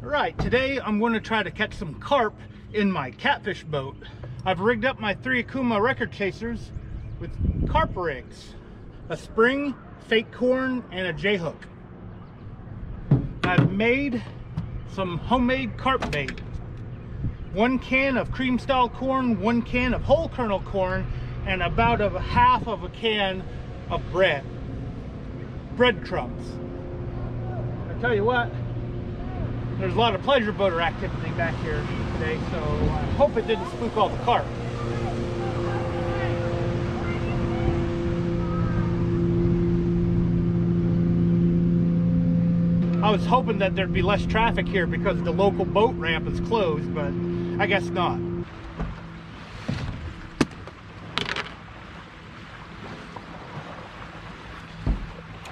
Right, today I'm going to try to catch some carp in my catfish boat. I've rigged up my 3 Akuma record chasers with carp rigs, a spring, fake corn, and a J-hook. I've made some homemade carp bait. 1 can of cream style corn, 1 can of whole kernel corn, and about half of a can of breadcrumbs. I tell you what, there's a lot of pleasure boater activity back here today, so I hope it didn't spook all the carp. I was hoping that there'd be less traffic here because the local boat ramp is closed, but I guess not.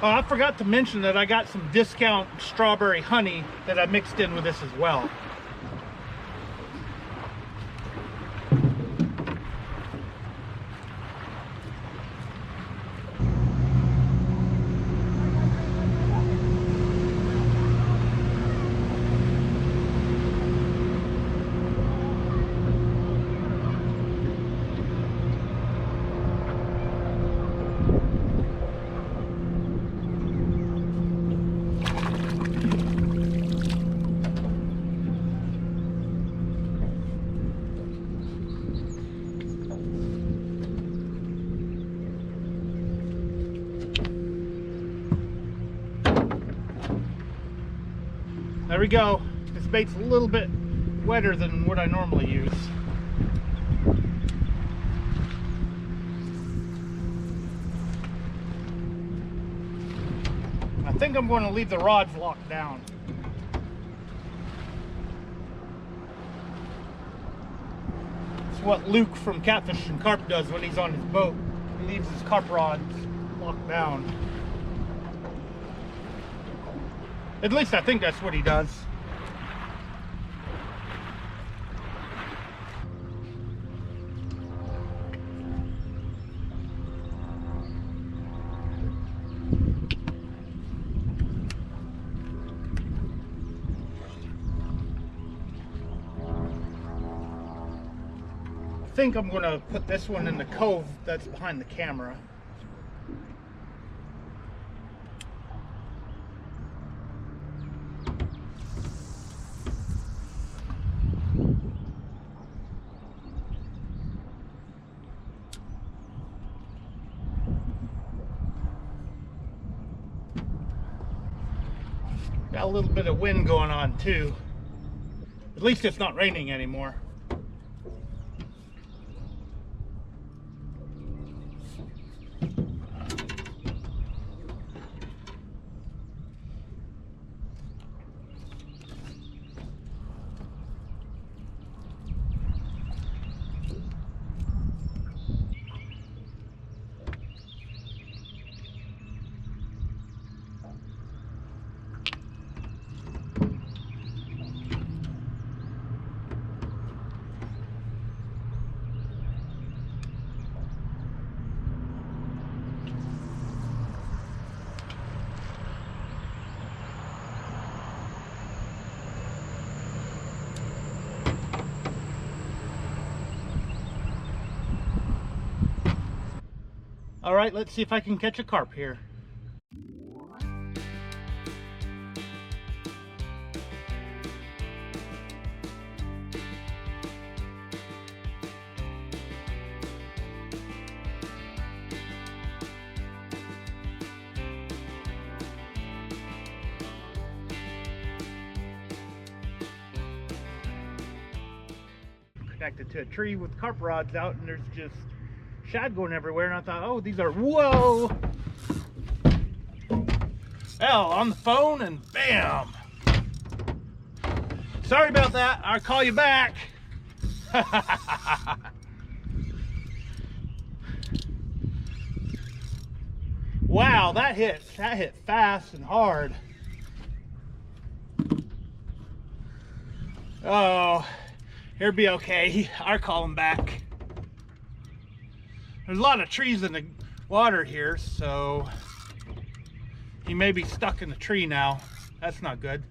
Oh, I forgot to mention that I got some discount strawberry honey that I mixed in with this as well. There we go. This bait's a little bit wetter than what I normally use. I think I'm going to leave the rods locked down. It's what Luke from Catfish and Carp does when he's on his boat. He leaves his carp rods locked down. At least I think that's what he does. I think I'm going to put this one in the cove that's behind the camera. Got a little bit of wind going on too. At least it's not raining anymore. All right, let's see if I can catch a carp here. Connected to a tree with carp rods out, and there's just shad going everywhere, and I thought, oh, these are, whoa! Well, on the phone, and bam! Sorry about that, I'll call you back. Wow, that hit fast and hard. Oh, he'll be okay. I'll call him back. There's a lot of trees in the water here, so he may be stuck in the tree now. That's not good.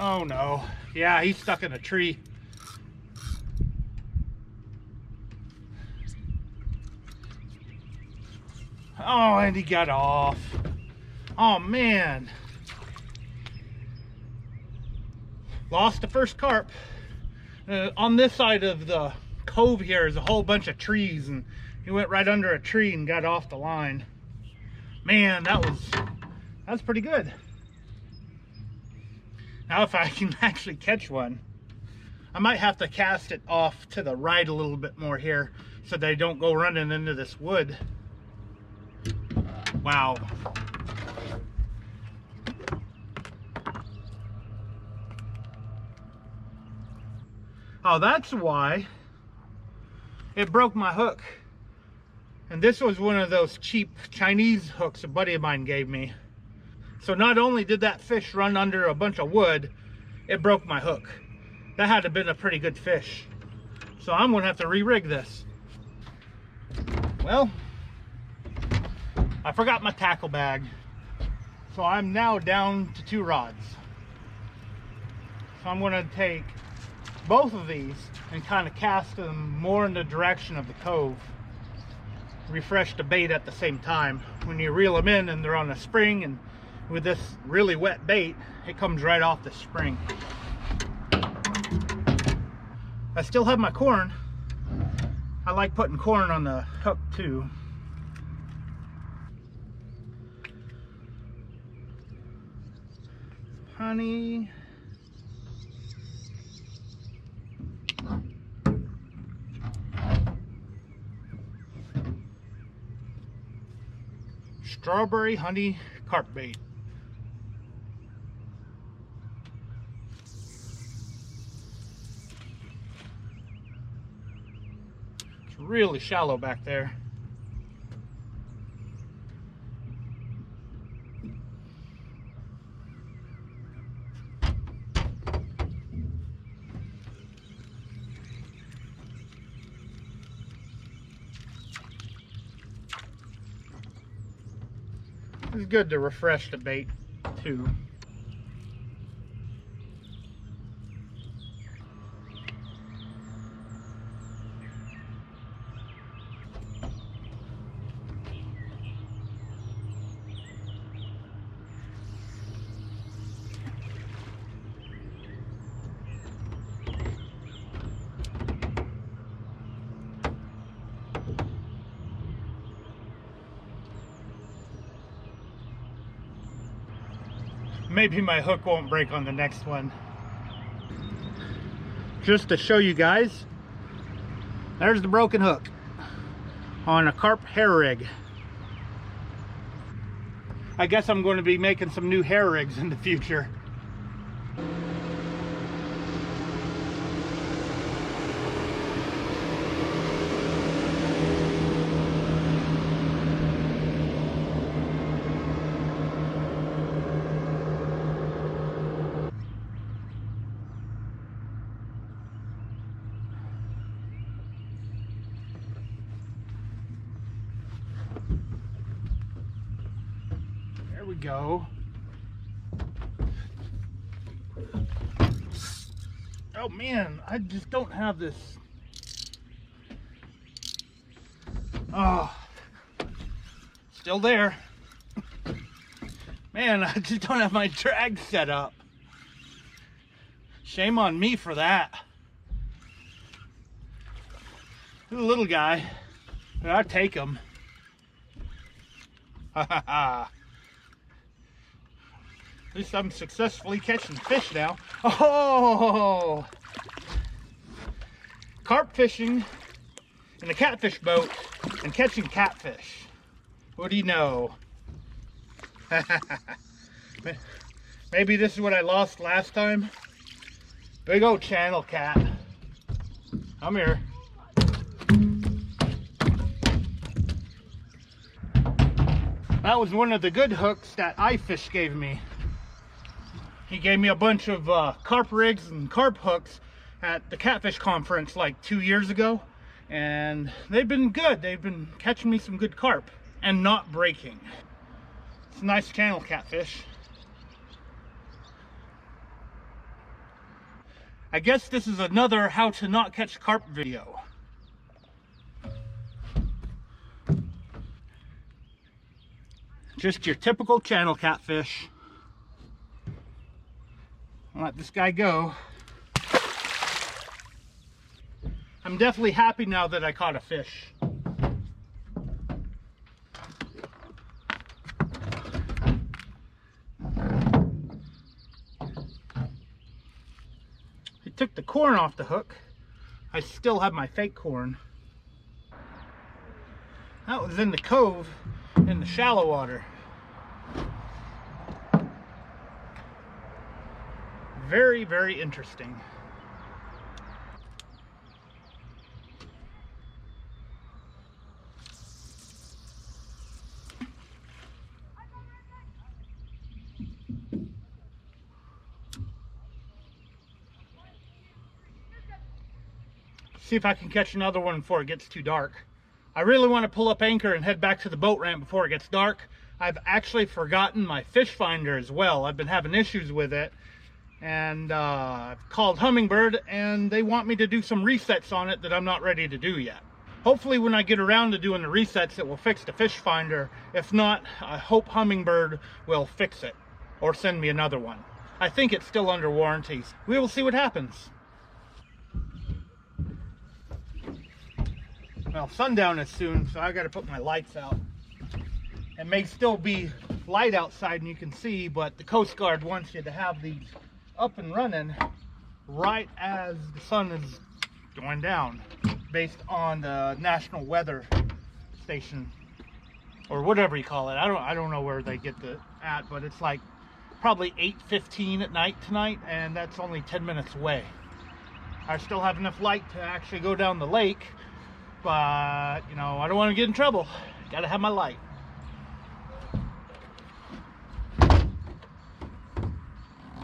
Oh no. Yeah, he's stuck in a tree. Oh, and he got off. Oh man. Lost the first carp. On this side of the cove here is a whole bunch of trees, and he went right under a tree and got off the line. Man, that was pretty good. Now if I can actually catch one, I might have to cast it off to the right a little bit more here so they don't go running into this wood. Wow. Oh, that's why it broke my hook. And this was one of those cheap Chinese hooks a buddy of mine gave me. So not only did that fish run under a bunch of wood, it broke my hook. That had to have been a pretty good fish. So I'm gonna have to re-rig this. Well, I forgot my tackle bag. So I'm now down to 2 rods. So I'm gonna take both of these and kind of cast them more in the direction of the cove. Refresh the bait at the same time. When you reel them in and they're on a spring, and with this really wet bait, it comes right off the spring. I still have my corn. I like putting corn on the hook too. Honey. Strawberry honey carp bait. It's really shallow back there. It's good to refresh the bait too. Maybe my hook won't break on the next one. Just to show you guys, there's the broken hook on a carp hair rig. I guess I'm going to be making some new hair rigs in the future. There we go. Oh man, I just don't have this. Oh, still there. Man, I just don't have my drag set up. Shame on me for that. This is a little guy, but I'll take him. Ha ha ha. At least I'm successfully catching fish now. Oh! Carp fishing in a catfish boat and catching catfish. What do you know? Maybe this is what I lost last time. Big old channel cat. Come here. That was one of the good hooks that iFish gave me. He gave me a bunch of carp rigs and carp hooks at the Catfish conference like 2 years ago, and they've been good. They've been catching me some good carp and not breaking. It's a nice channel catfish. I guess this is another how to not catch carp video. Just your typical channel catfish. I'll let this guy go. I'm definitely happy now that I caught a fish. He took the corn off the hook. I still have my fake corn. That was in the cove in the shallow water. Very, very interesting. See if I can catch another one before it gets too dark. I really want to pull up anchor and head back to the boat ramp before it gets dark. I've actually forgotten my fish finder as well. I've been having issues with it, and I've called Humminbird and they want me to do some resets on it that I'm not ready to do yet. Hopefully when I get around to doing the resets it will fix the fish finder. If not, I hope Humminbird will fix it or send me another one. I think it's still under warranty. We will see what happens. Well, sundown is soon, so I got to put my lights out. It may still be light outside and you can see, but the Coast Guard wants you to have these up and running right as the sun is going down, based on the National Weather Station or whatever you call it. I don't know where they get the at, but it's like probably 8:15 at night tonight, and that's only 10 minutes away. I still have enough light to actually go down the lake. But, you know, I don't want to get in trouble. Gotta have my light.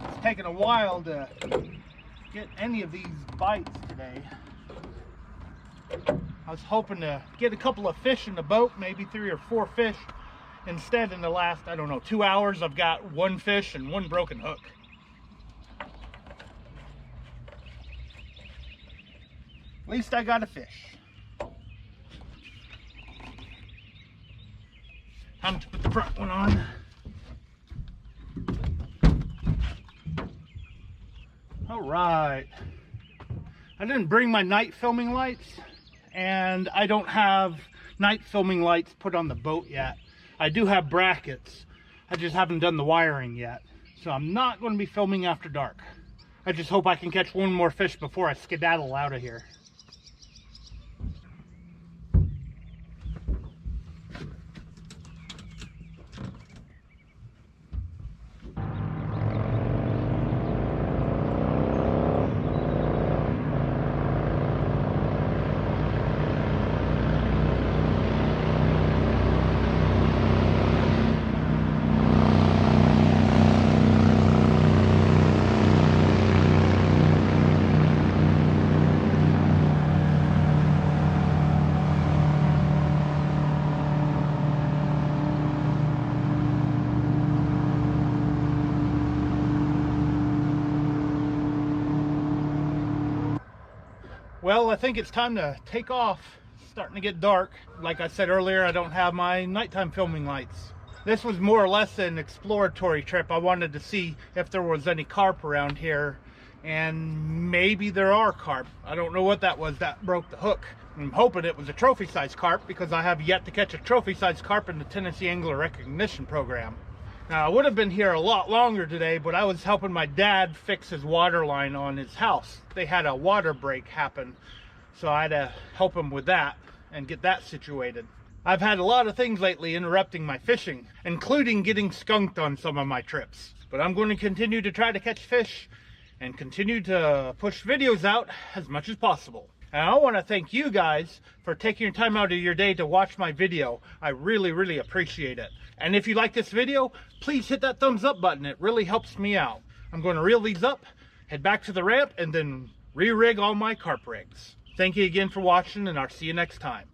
It's taken a while to get any of these bites today. I was hoping to get a couple of fish in the boat, maybe 3 or 4 fish. Instead, in the last, I don't know, 2 hours, I've got 1 fish and 1 broken hook. At least I got a fish. Time to put the front one on. All right. I didn't bring my night filming lights, and I don't have night filming lights put on the boat yet. I do have brackets. I just haven't done the wiring yet. So I'm not going to be filming after dark. I just hope I can catch 1 more fish before I skedaddle out of here. Well, I think it's time to take off. It's starting to get dark. Like I said earlier, I don't have my nighttime filming lights. This was more or less an exploratory trip. I wanted to see if there was any carp around here, and maybe there are carp. I don't know what that was that broke the hook. I'm hoping it was a trophy-sized carp, because I have yet to catch a trophy-sized carp in the Tennessee Angler Recognition Program. Now, I would have been here a lot longer today, but I was helping my dad fix his water line on his house. They had a water break happen, so I had to help him with that and get that situated. I've had a lot of things lately interrupting my fishing, including getting skunked on some of my trips. But I'm going to continue to try to catch fish and continue to push videos out as much as possible. And I want to thank you guys for taking your time out of your day to watch my video. I really, really appreciate it. And if you like this video, please hit that thumbs up button. It really helps me out. I'm going to reel these up, head back to the ramp, and then re-rig all my carp rigs. Thank you again for watching, and I'll see you next time.